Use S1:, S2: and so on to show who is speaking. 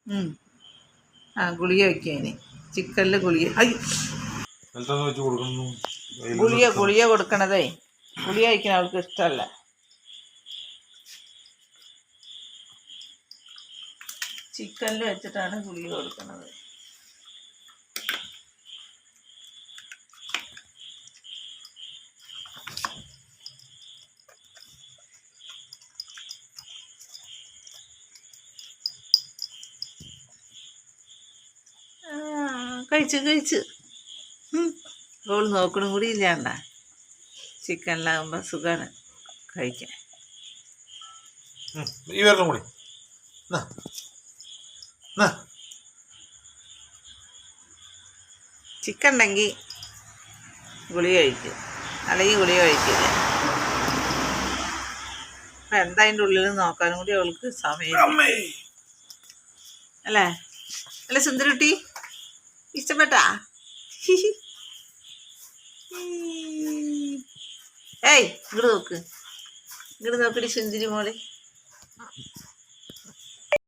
S1: ആ ഗുളിക വയ്ക്കാന് ചിക്കനിൽ ഗുളിക ഗുളിക കൊടുക്കണതേ ഗുളിക കഴിക്കണ അവൾക്ക് ഇഷ്ടമല്ല. ചിക്കനിൽ വെച്ചിട്ടാണ് ഗുളിക കൊടുക്കുന്നത്. കഴിച്ച് ഓൾ നോക്കണം കൂടി ഇല്ലാണ്ട. ചിക്കനിലാകുമ്പോൾ സുഖമാണ് കഴിക്കാൻ. ചിക്കൻ ഉണ്ടെങ്കിൽ ഗുളിക കഴിക്കും, അല്ലെങ്കിൽ ഗുളിക കഴിക്കില്ല. അപ്പം എന്താ അതിൻ്റെ ഉള്ളിൽ നോക്കാനും കൂടി അവൾക്ക് സമയം അല്ലേ? അല്ലേ സുന്ദരക്കുട്ടി, ഇഷ്ടപ്പെട്ടാ? ഏയ് ഇങ്ങോട്ട് നോക്കടി സുന്ദരി മോളെ.